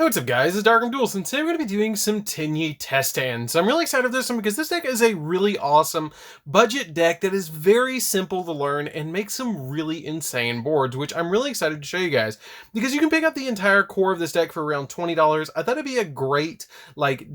Hey, what's up guys, it's DarkArmedDuelist, and today we're going to be doing some Tenyi test hands. I'm really excited for this one because this deck is a really awesome budget deck that is very simple to learn and makes some really insane boards, which I'm really excited to show you guys. Because you can pick up the entire core of this deck for around $20. I thought it'd be a great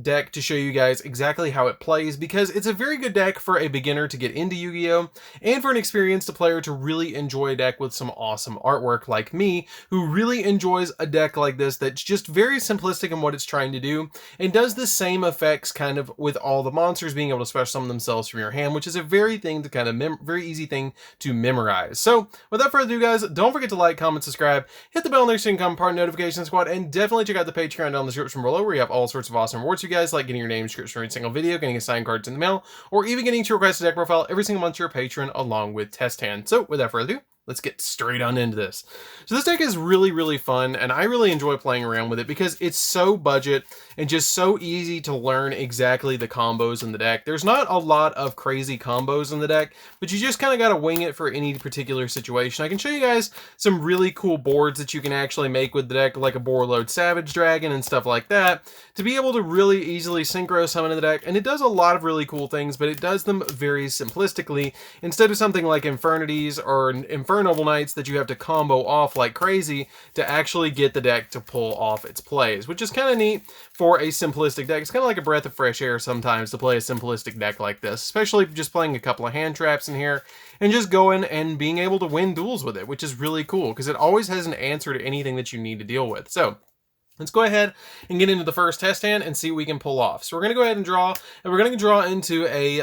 deck to show you guys exactly how it plays, because it's a very good deck for a beginner to get into Yu-Gi-Oh! And for an experienced player to really enjoy a deck with some awesome artwork like me, who really enjoys a deck like this that's just very simplistic in what it's trying to do and does the same effects kind of with all the monsters being able to special summon themselves from your hand, which is a very easy thing to memorize. So without further ado guys, don't forget to like, comment, subscribe, hit the bell next to become part of the notification squad, and definitely check out the Patreon down in the description below where you have all sorts of awesome rewards for you guys, like getting your name description for every single video, getting assigned cards in the mail, or even getting to request a deck profile every single month to your patron along with test hands. So without further ado, let's get straight on into this. So this deck is really fun, and I really enjoy playing around with it because it's so budget and just so easy to learn exactly the combos in the deck. There's not a lot of crazy combos in the deck, but you just kind of got to wing it for any particular situation. I can show you guys some really cool boards that you can actually make with the deck, like a Boarload Savage Dragon and stuff like that, to be able to really easily synchro summon in the deck. And it does a lot of really cool things, but it does them very simplistically instead of something like Infernities or Infernal Knights that you have to combo off like crazy to actually get the deck to pull off its plays, which is kind of neat for a simplistic deck. It's kind of like a breath of fresh air sometimes to play a simplistic deck like this, especially just playing a couple of hand traps in here and just going and being able to win duels with it, which is really cool because it always has an answer to anything that you need to deal with. So let's go ahead and get into the first test hand and see what we can pull off. So we're going to go ahead and draw, and we're going to draw into a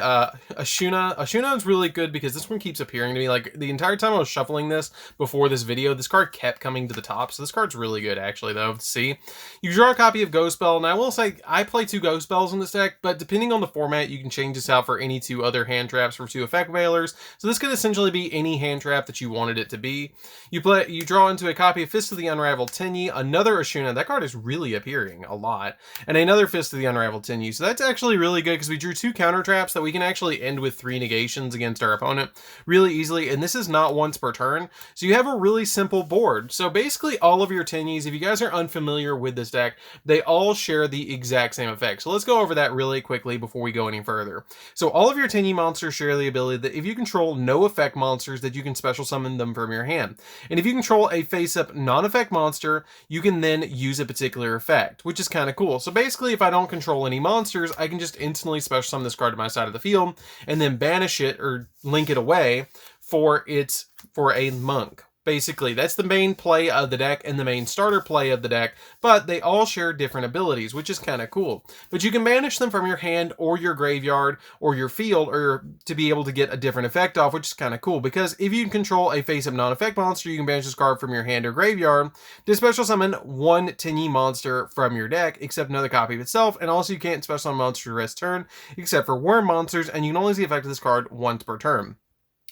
Shuna. A Shuna is really good because this one keeps appearing to me. Like the entire time I was shuffling this before this video, this card kept coming to the top. So this card's really good actually though to see. You draw a copy of Ghost Bell, and I will say I play 2 Ghost Bells in this deck, but depending on the format, you can change this out for any 2 other hand traps for 2 effect veilers. So this could essentially be any hand trap that you wanted it to be. You draw into a copy of Fist of the Unraveled Tenyi, another Ashuna. That card is really appearing a lot, and another Fist of the Unraveled Tenyi. So that's actually really good because we drew 2 counter traps that we can actually end with 3 negations against our opponent really easily, and this is not once per turn, so you have a really simple board. So basically all of your Tenyis, if you guys are unfamiliar with this deck, they all share the exact same effect. So let's go over that really quickly before we go any further. So all of your Tenyi monsters share the ability that if you control no effect monsters, that you can special summon them from your hand, and if you control a face-up non-effect monster, you can then use a particular effect, which is kind of cool. So basically, if I don't control any monsters, I can just instantly special summon this card to my side of the field and then banish it or link it away for a monk. Basically, that's the main play of the deck and the main starter play of the deck, but they all share different abilities, which is kind of cool. But you can banish them from your hand or your graveyard or your field or to be able to get a different effect off, which is kind of cool, because if you control a face-up non-effect monster, you can banish this card from your hand or graveyard to special summon 1 Tenyi monster from your deck, except another copy of itself, and also you can't special summon monsters the rest turn, except for worm monsters, and you can only see the effect of this card once per turn.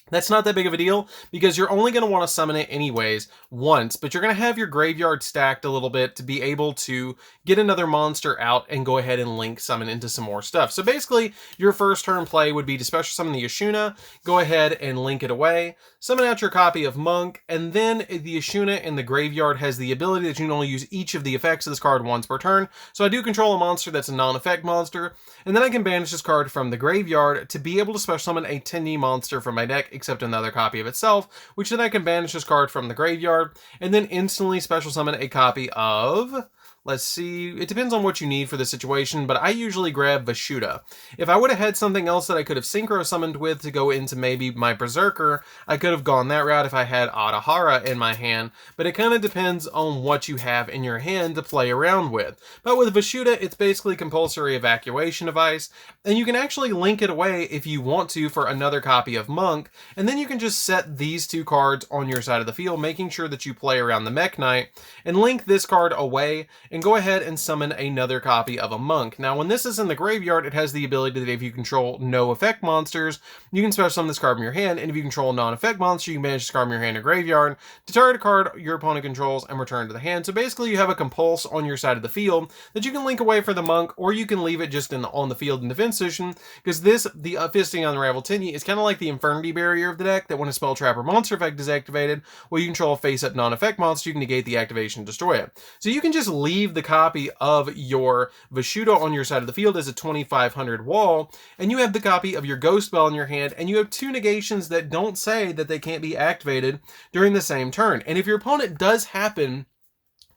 That's not that big of a deal because you're only going to want to summon it anyways once, but you're going to have your graveyard stacked a little bit to be able to get another monster out and go ahead and link summon into some more stuff. So basically, your first turn play would be to special summon the Ashuna, go ahead and link it away, summon out your copy of Monk, and then the Ashuna in the graveyard has the ability that you can only use each of the effects of this card once per turn. So I do control a monster that's a non-effect monster, and then I can banish this card from the graveyard to be able to special summon a Tenyi monster from my deck, except another copy of itself, which then I can banish this card from the graveyard and then instantly special summon a copy of, let's see, it depends on what you need for the situation, but I usually grab Vashuda. If I would have had something else that I could have synchro summoned with to go into maybe my Berserker, I could have gone that route if I had Adahara in my hand, but it kind of depends on what you have in your hand to play around with. But with Vashuda, it's basically compulsory evacuation device, and you can actually link it away if you want to for another copy of Monk, and then you can just set these 2 cards on your side of the field, making sure that you play around the Mech Knight, and link this card away, and go ahead and summon another copy of a Monk. Now, when this is in the graveyard, it has the ability that if you control no effect monsters, you can special summon this card from your hand, and if you control a non-effect monster, you can banish this card from your hand or graveyard to target a card your opponent controls and return to the hand. So basically, you have a compulse on your side of the field that you can link away for the Monk, or you can leave it just on the field in defense position, because the Fisting Unraveled Tenyi is kind of like the Infernity Barrier of the deck, that when a spell trap or monster effect is activated, well, you control a face-up non-effect monster, you can negate the activation and destroy it. So you can just leave leave the copy of your Vishuda on your side of the field as a 2500 wall, and you have the copy of your Ghost Spell in your hand, and you have 2 negations that don't say that they can't be activated during the same turn. And if your opponent does happen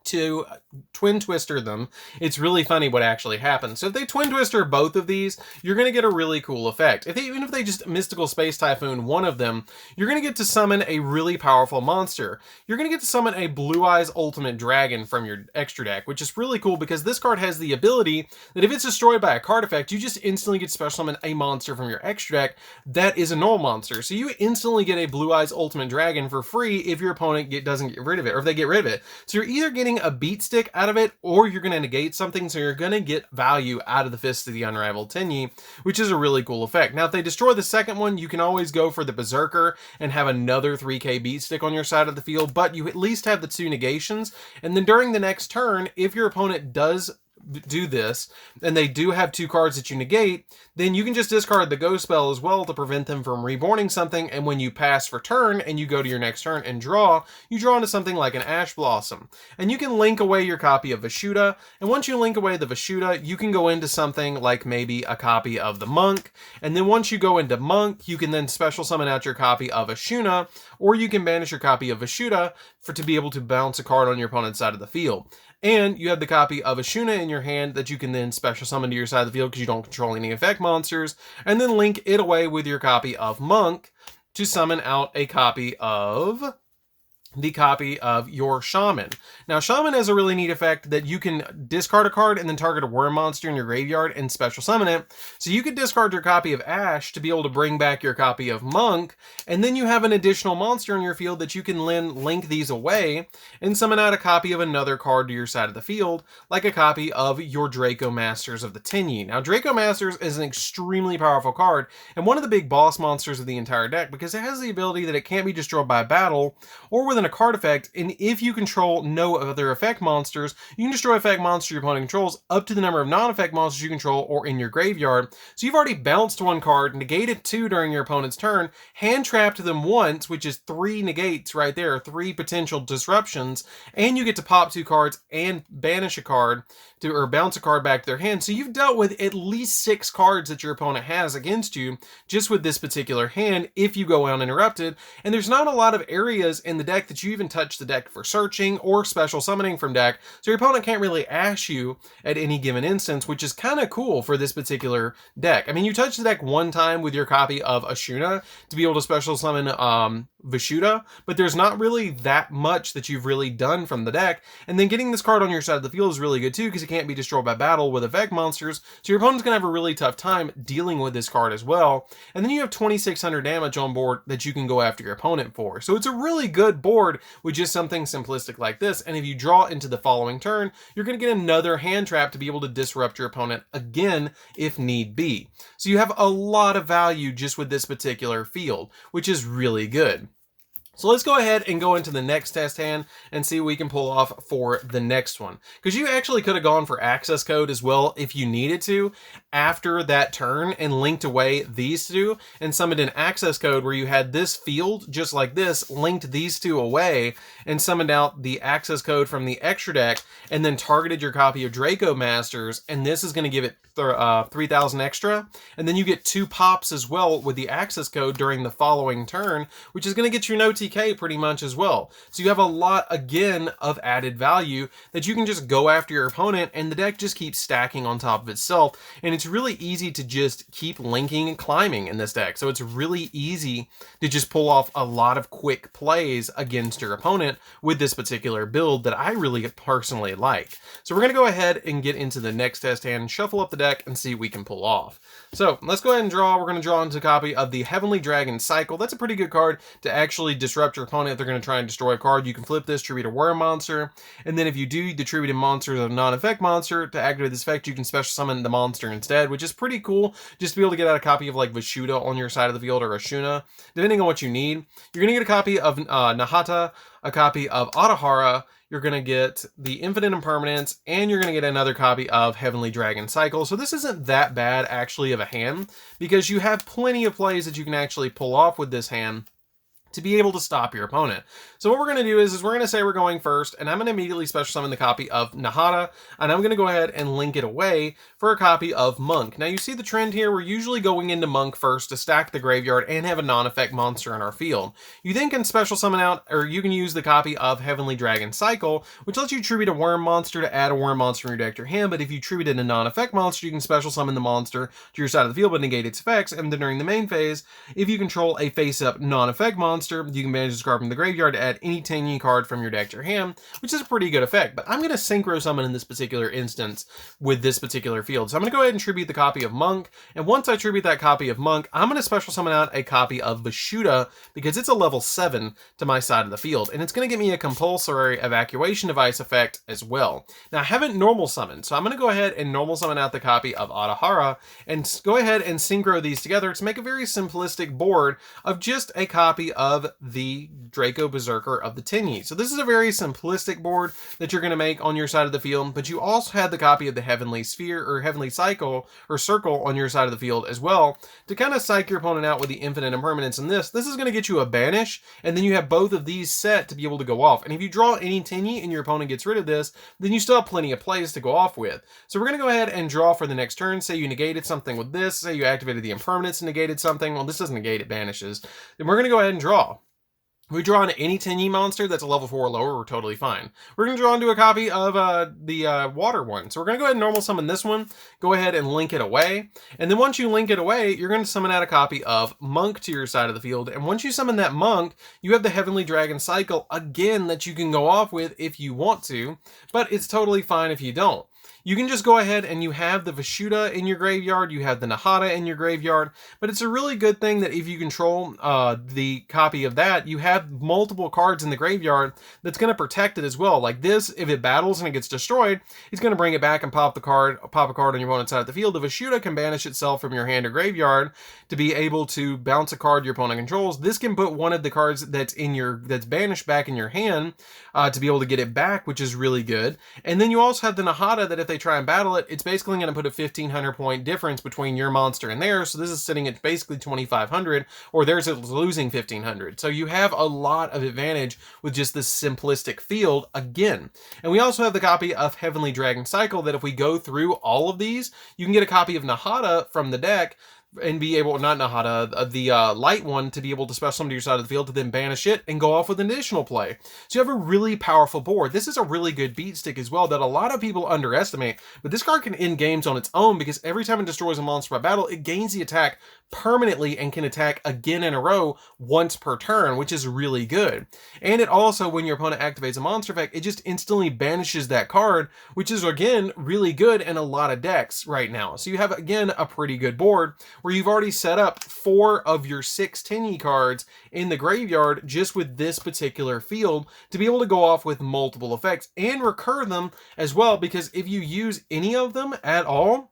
to twin twister them, it's really funny what actually happens. So if they twin twister both of these, you're going to get a really cool effect. Even if they just Mystical Space Typhoon one of them, you're going to get to summon a really powerful monster. You're going to get to summon a Blue Eyes Ultimate Dragon from your extra deck, which is really cool because this card has the ability that if it's destroyed by a card effect, you just instantly get to special summon a monster from your extra deck that is a null monster. So you instantly get a Blue Eyes Ultimate Dragon for free if your opponent doesn't get rid of it, or if they get rid of it. So you're either getting a beat stick out of it, or you're going to negate something, so you're going to get value out of the Fist of the Unrivaled Tenyi, which is a really cool effect. Now, if they destroy the second one, you can always go for the Berserker and have another 3k beat stick on your side of the field, but you at least have the 2 negations, and then during the next turn, if your opponent does do this, and they do have 2 cards that you negate, then you can just discard the Ghost Spell as well to prevent them from reborning something, and when you pass for turn and you go to your next turn and draw, you draw into something like an Ash Blossom. And you can link away your copy of Vishuda, and once you link away the Vishuda, you can go into something like maybe a copy of the Monk, and then once you go into Monk, you can then special summon out your copy of Ashuna, or you can banish your copy of Vishuda to be able to bounce a card on your opponent's side of the field. And you have the copy of Ashuna in your hand that you can then special summon to your side of the field because you don't control any effect monsters, and then link it away with your copy of Monk to summon out a copy of your Shaman. Now, Shaman has a really neat effect that you can discard a card and then target a worm monster in your graveyard and special summon it. So you could discard your copy of Ash to be able to bring back your copy of Monk, and then you have an additional monster in your field that you can then link these away and summon out a copy of another card to your side of the field, like a copy of your Draco Masters of the Tenyi. Now, Draco Masters is an extremely powerful card and one of the big boss monsters of the entire deck because it has the ability that it can't be destroyed by a battle or with a card effect, and if you control no other effect monsters, you can destroy effect monster your opponent controls up to the number of non-effect monsters you control or in your graveyard. So you've already bounced 1 card, negated 2 during your opponent's turn, hand trapped them once, which is 3 negates right there, 3 potential disruptions, and you get to pop 2 cards and banish a card or bounce a card back to their hand. So you've dealt with at least 6 cards that your opponent has against you just with this particular hand if you go uninterrupted, and there's not a lot of areas in the deck that you even touch the deck for searching or special summoning from deck, so your opponent can't really ash you at any given instance, which is kind of cool for this particular deck. I mean, you touch the deck 1 time with your copy of Ashuna to be able to special summon Vishuda, but there's not really that much that you've really done from the deck, and then getting this card on your side of the field is really good too because it can't be destroyed by battle with effect monsters, so your opponent's gonna have a really tough time dealing with this card as well. And then you have 2600 damage on board that you can go after your opponent for, so it's a really good board with just something simplistic like this. And if you draw into the following turn, you're going to get another hand trap to be able to disrupt your opponent again if need be. So you have a lot of value just with this particular field, which is really good. So let's go ahead and go into the next test hand and see what we can pull off for the next one. Because you actually could have gone for access code as well if you needed to after that turn and linked away these 2 and summoned an access code where you had this field just like this, linked these 2 away and summoned out the access code from the extra deck and then targeted your copy of Draco Masters, and this is going to give it 3,000 extra, and then you get 2 pops as well with the access code during the following turn, which is going to get you an OTK pretty much as well. So you have a lot again of added value that you can just go after your opponent, and the deck just keeps stacking on top of itself, and it's really easy to just keep linking and climbing in this deck. So it's really easy to just pull off a lot of quick plays against your opponent with this particular build that I really personally like. So we're going to go ahead and get into the next test hand and shuffle up the deck and see what we can pull off. So let's go ahead and draw. We're going to draw into a copy of the Heavenly Dragon Cycle. That's a pretty good card to actually disrupt your opponent if they're going to try and destroy a card. You can flip this, tribute a worm monster, and then if you do the tributed monster of non-effect monster, to activate this effect, you can special summon the monster instead, which is pretty cool just to be able to get out a copy of like Vishuda on your side of the field or Ashuna, depending on what you need. You're going to get a copy of Nahata, a copy of Atahara, you're going to get the Infinite Impermanence, and you're going to get another copy of Heavenly Dragon Cycle. So this isn't that bad actually of a hand, because you have plenty of plays that you can actually pull off with this hand to be able to stop your opponent. So what we're going to do is we're going to say we're going first, and I'm going to immediately special summon the copy of Nahata, and I'm going to go ahead and link it away for a copy of Monk. Now you see the trend here, we're usually going into Monk first to stack the graveyard and have a non-effect monster in our field. You then can special summon out, or you can use the copy of Heavenly Dragon Cycle, which lets you tribute a worm monster to add a worm monster in your deck to your hand, but if you tributed a non-effect monster, you can special summon the monster to your side of the field but negate its effects, and then during the main phase, if you control a face-up non-effect monster, you can manage this card from the graveyard to add any Tenyi card from your deck to your hand, which is a pretty good effect. But I'm going to synchro summon in this particular instance with this particular field. So I'm going to go ahead and tribute the copy of Monk, and once I tribute that copy of Monk, I'm going to special summon out a copy of Vashuda because it's a level 7 to my side of the field, and it's going to give me a compulsory evacuation device effect as well. Now I haven't normal summoned, so I'm going to go ahead and normal summon out the copy of Adahara and go ahead and synchro these together to make a very simplistic board of just a copy of the Draco Berserker of the Tenyi. So this is a very simplistic board that you're going to make on your side of the field, but you also have the copy of the Heavenly Sphere or Heavenly Cycle or Circle on your side of the field as well to kind of psych your opponent out with the infinite impermanence in this. This is going to get you a banish, and then you have both of these set to be able to go off. And if you draw any Tenyi and your opponent gets rid of this, then you still have plenty of plays to go off with. So we're going to go ahead and draw for the next turn. Say you negated something with this, say you activated the impermanence and negated something. Well, this doesn't negate, it banishes. Then we're going to go ahead and draw. We draw on any Tenyi monster that's a level 4 or lower, we're totally fine. We're going to draw into a copy of the water one. So we're going to go ahead and normal summon this one, go ahead and link it away. And then once you link it away, you're going to summon out a copy of Monk to your side of the field. And once you summon that Monk, you have the Heavenly Dragon Cycle again that you can go off with if you want to, but it's totally fine if you don't. You can just go ahead and you have the Vashuda in your graveyard, you have the Nahata in your graveyard, but it's a really good thing that if you control the copy of that, you have multiple cards in the graveyard that's going to protect it as well. Like this, if it battles and it gets destroyed, it's going to bring it back and pop a card on your opponent's side of the field. The Vashuda can banish itself from your hand or graveyard to be able to bounce a card your opponent controls. This can put one of the cards that's banished back in your hand to be able to get it back, which is really good. And then you also have the Nahata that if they try and battle it, it's basically going to put a 1,500 point difference between your monster and theirs. So this is sitting at basically 2,500, or theirs is losing 1,500. So you have a lot of advantage with just this simplistic field again. And we also have the copy of Heavenly Dragon Cycle that if we go through all of these, you can get a copy of Nahata from the deck and be able, not Nahata, the light one, to be able to special summon to your side of the field to then banish it and go off with an additional play. So you have a really powerful board. This is a really good beat stick as well that a lot of people underestimate, but this card can end games on its own because every time it destroys a monster by battle, it gains the attack permanently and can attack again in a row once per turn, which is really good. And it also, when your opponent activates a monster effect, it just instantly banishes that card, which is again really good in a lot of decks right now. So you have again a pretty good board where you've already set up 4 of your 6 Tenyi cards in the graveyard just with this particular field to be able to go off with multiple effects and recur them as well, because if you use any of them at all,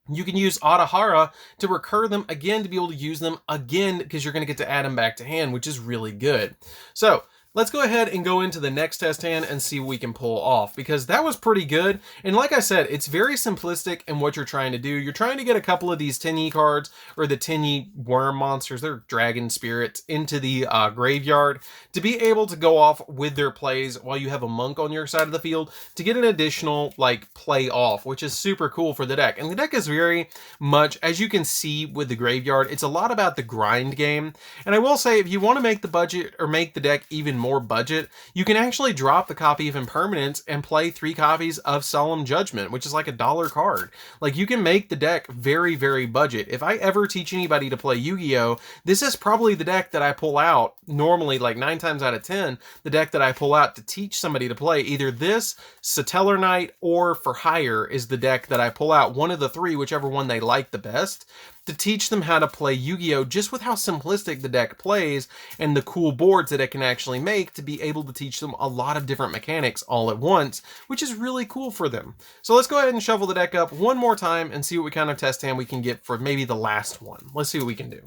you can use Adahara to recur them again to be able to use them again because you're going to get to add them back to hand, which is really good. So let's go ahead and go into the next test hand and see what we can pull off, because that was pretty good. And like I said, it's very simplistic in what you're trying to do. You're trying to get a couple of these Tenyi cards, or the Tenyi worm monsters, they're dragon spirits, into the graveyard to be able to go off with their plays while you have a Monk on your side of the field to get an additional like play off, which is super cool for the deck. And the deck is very much, as you can see with the graveyard, it's a lot about the grind game. And I will say, if you want to make the budget or make the deck even more budget, you can actually drop the copy of Impermanence and play 3 copies of Solemn Judgment, which is like $1 card. Like, you can make the deck very, very budget. If I ever teach anybody to play Yu-Gi-Oh, this is probably the deck that I pull out normally, like 9 times out of 10, the deck that I pull out to teach somebody to play. Either this, Satellar Knight, or For Hire is the deck that I pull out, one of the 3, whichever one they like the best, to teach them how to play Yu-Gi-Oh! Just with how simplistic the deck plays and the cool boards that it can actually make, to be able to teach them a lot of different mechanics all at once, which is really cool for them. So let's go ahead and shuffle the deck up one more time and see what kind of test hand we can get for maybe the last one. Let's see what we can do.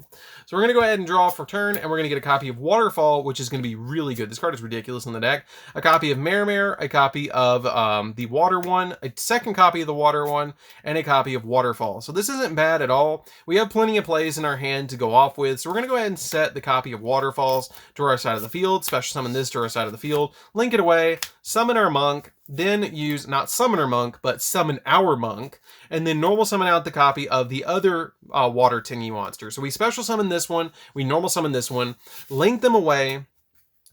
So we're going to go ahead and draw for turn, and we're going to get a copy of Waterfall, which is going to be really good. This card is ridiculous in the deck. A copy of Mermere, a copy of the Water one, a second copy of the Water one, and a copy of Waterfall. So this isn't bad at all. we have plenty of plays in our hand to go off with. So we're going to go ahead and set the copy of Waterfalls to our side of the field, special summon this to our side of the field, link it away, summon our monk, then use not summon our monk, but summon our monk, and then normal summon out the copy of the other water Tenyi monster. So we special summon this one, we normal summon this one, link them away,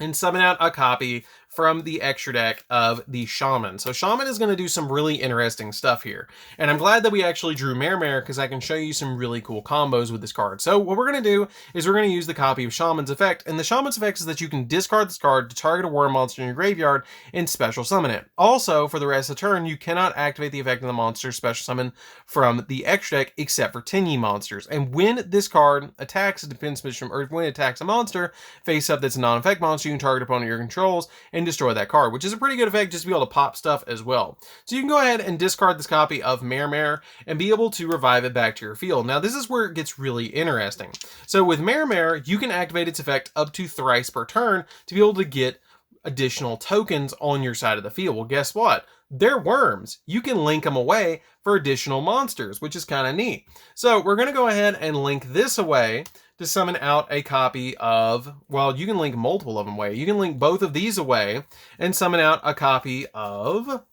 and summon out a copy from the extra deck of the Shaman. So Shaman is going to do some really interesting stuff here. And I'm glad that we actually drew Mare because I can show you some really cool combos with this card. So what we're going to do is we're going to use the copy of Shaman's effect. And the Shaman's effect is that you can discard this card to target a worm monster in your graveyard and special summon it. Also, for the rest of the turn, you cannot activate the effect of the monster special summon from the extra deck except for Tenyi monsters. And when this card attacks a defense mission, or when it attacks a monster face up that's a non-effect monster, you can target opponent your controls and destroy that card, which is a pretty good effect just to be able to pop stuff as well. So you can go ahead and discard this copy of Mare and be able to revive it back to your field. Now this is where it gets really interesting. So with Mare, you can activate its effect up to thrice per turn to be able to get additional tokens on your side of the field. Well, guess what? They're worms. You can link them away for additional monsters, which is kind of neat. So we're going to go ahead and link this away to summon out a copy of, well, you can link multiple of them away. You can link both of these away and summon out a copy of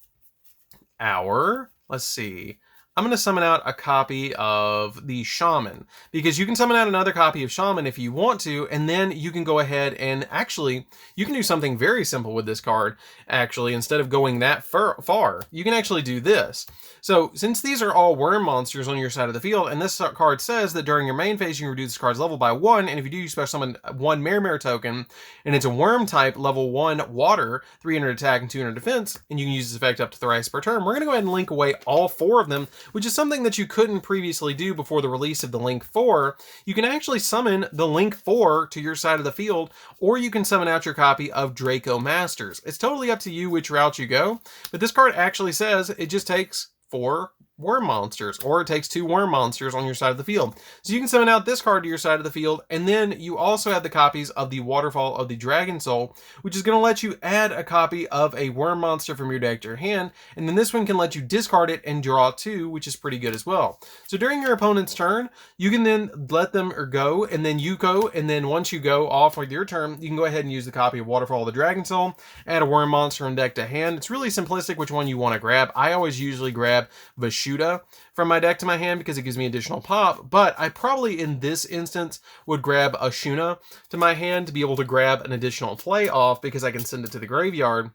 our, let's see, I'm going to summon out a copy of the Shaman, because you can summon out another copy of Shaman if you want to, and then you can go ahead and actually, you can do something very simple with this card, actually, instead of going that far. You can actually do this. So, since these are all worm monsters on your side of the field, and this card says that during your main phase, you can reduce this card's level by 1, and if you do, you special summon one Mare token, and it's a worm type, level 1 water, 300 attack and 200 defense, and you can use this effect up to thrice per turn. We're going to go ahead and link away all 4 of them, which is something that you couldn't previously do before the release of the Link 4. You can actually summon the Link 4 to your side of the field, or you can summon out your copy of Draco Masters. It's totally up to you which route you go, but this card actually says it just takes 4 worm monsters, or it takes 2 worm monsters on your side of the field. So you can summon out this card to your side of the field, and then you also have the copies of the Waterfall of the Dragon Soul, which is going to let you add a copy of a worm monster from your deck to your hand, and then this one can let you discard it and draw 2, which is pretty good as well. So during your opponent's turn, you can then let them go, and then you go, and then once you go off with your turn, you can go ahead and use the copy of Waterfall of the Dragon Soul, add a worm monster from deck to hand. It's really simplistic which one you want to grab. I always usually grab Vashuda from my deck to my hand because it gives me additional pop, but I probably in this instance would grab a Shuna to my hand to be able to grab an additional play off because I can send it to the graveyard.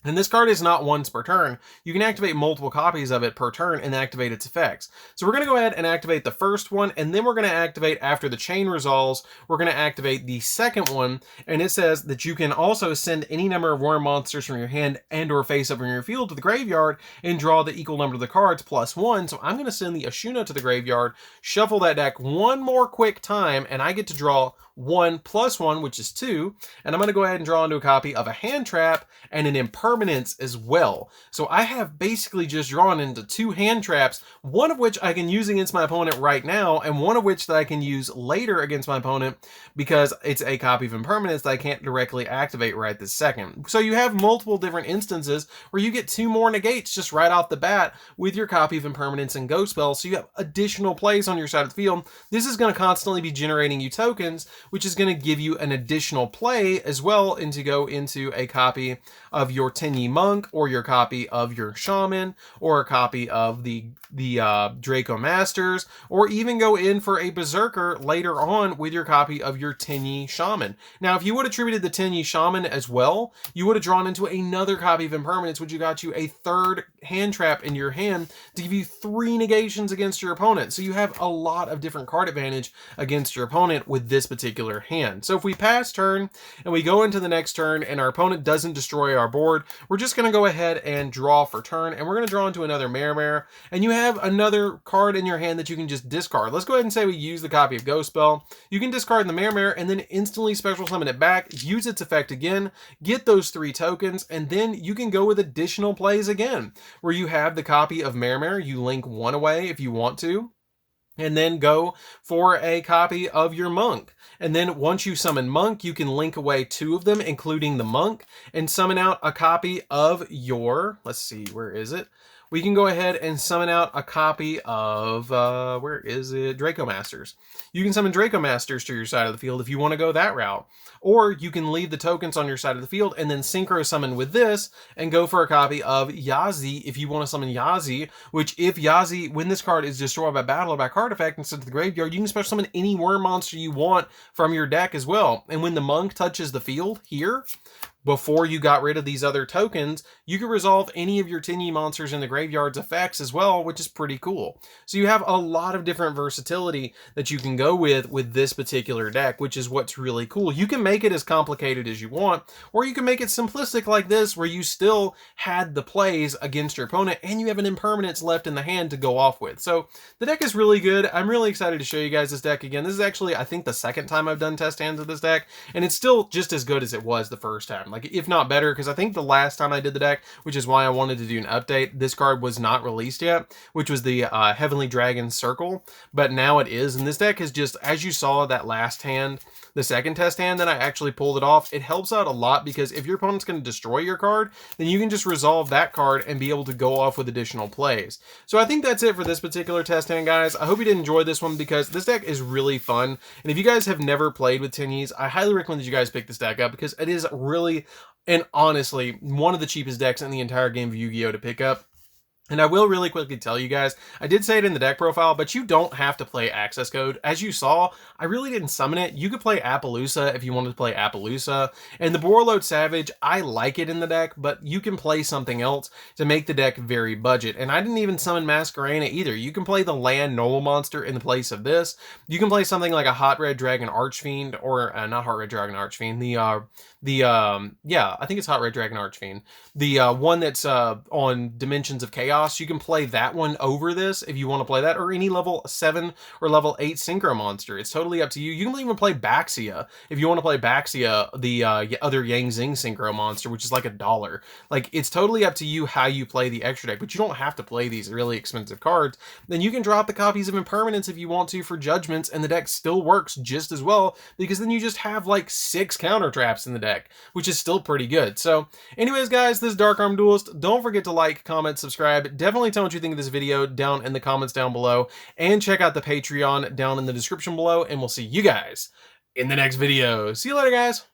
And this card is not once per turn. You can activate multiple copies of it per turn and activate its effects. So we're going to go ahead and activate the first one, and then we're going to activate, after the chain resolves, we're going to activate the second one, and it says that you can also send any number of worm monsters from your hand and or face up in your field to the graveyard and draw the equal number of the cards plus 1. So I'm going to send the Ashuna to the graveyard, shuffle that deck one more quick time, and I get to draw 1 plus 1, which is 2, and I'm going to go ahead and draw into a copy of a hand trap and an impermanence as well. So I have basically just drawn into 2 hand traps, one of which I can use against my opponent right now, and one of which that I can use later against my opponent because it's a copy of impermanence that I can't directly activate right this second. So you have multiple different instances where you get 2 more negates just right off the bat with your copy of impermanence and ghost spell, so you have additional plays on your side of the field. This is going to constantly be generating you tokens, which is going to give you an additional play as well, and to go into a copy of your Tenyi Monk, or your copy of your Shaman, or a copy of the Draco Masters, or even go in for a Berserker later on with your copy of your Tenyi Shaman. Now, if you would have attributed the Tenyi Shaman as well, you would have drawn into another copy of Impermanence, which you got you a 3rd hand trap in your hand to give you 3 negations against your opponent. So you have a lot of different card advantage against your opponent with this particular hand. So if we pass turn and we go into the next turn and our opponent doesn't destroy our board, we're just going to go ahead and draw for turn, and we're going to draw into another Mare, and you have another card in your hand that you can just discard. Let's go ahead and say we use the copy of Ghost Spell. You can discard the Mare and then instantly special summon it back, use its effect again, get those 3 tokens, and then you can go with additional plays again, where you have the copy of Mare, you link 1 away if you want to, and then go for a copy of your monk. And then once you summon monk, you can link away 2 of them, including the monk, and summon out a copy of your, let's see, where is it? We can go ahead and summon out a copy of, where is it? Draco Masters. You can summon Draco Masters to your side of the field if you want to go that route. Or you can leave the tokens on your side of the field and then synchro summon with this and go for a copy of Yazi if you want to summon Yazi, which if Yazi, when this card is destroyed by battle or by card effect instead of the graveyard, you can special summon any worm monster you want from your deck as well. And when the monk touches the field here, before you got rid of these other tokens, you can resolve any of your Tenyi monsters in the graveyard's effects as well, which is pretty cool. So you have a lot of different versatility that you can go with this particular deck, which is what's really cool. You can make it as complicated as you want, or you can make it simplistic like this, where you still had the plays against your opponent and you have an impermanence left in the hand to go off with. So the deck is really good. I'm really excited to show you guys this deck again. This is actually, I think, the second time I've done test hands of this deck, and it's still just as good as it was the first time. Like, if not better, because I think the last time I did the deck, which is why I wanted to do an update, this card was not released yet, which was the Heavenly Dragon Circle, but now it is, and this deck is just, as you saw that last hand, the second test hand that I actually pulled it off, it helps out a lot, because if your opponent's going to destroy your card, then you can just resolve that card and be able to go off with additional plays. So I think that's it for this particular test hand, guys. I hope you did enjoy this one, because this deck is really fun, and if you guys have never played with Tenyis, I highly recommend that you guys pick this deck up, because it is really, and honestly, one of the cheapest decks in the entire game of Yu-Gi-Oh! To pick up. And I will really quickly tell you guys, I did say it in the deck profile, but you don't have to play access code. As you saw, I really didn't summon it. You could play Appaloosa if you wanted to play Appaloosa. And the Borreload Savage, I like it in the deck, but you can play something else to make the deck very budget. And I didn't even summon Masquerena either. You can play the land normal monster in the place of this. You can play something like a Hot Red Dragon Archfiend, or not Hot Red Dragon Archfiend, yeah, I think it's Hot Red Dragon Archfiend. The one that's on Dimensions of Chaos. You can play that one over this if you want to play that, or any level 7 or level 8 synchro monster. It's totally up to you. You can even play Baxia if you want to play Baxia, the other Yang Zing synchro monster, which is like $1. Like, it's totally up to you how you play the extra deck, but you don't have to play these really expensive cards. Then you can drop the copies of Impermanence if you want to for Judgments, and the deck still works just as well, because then you just have like 6 counter traps in the deck, which is still pretty good. So anyways, guys, this is DarkArmedDuelist. Don't forget to like, comment, subscribe. Definitely tell what you think of this video down in the comments down below, and check out the Patreon down in the description below, and we'll see you guys in the next video. See you later, guys.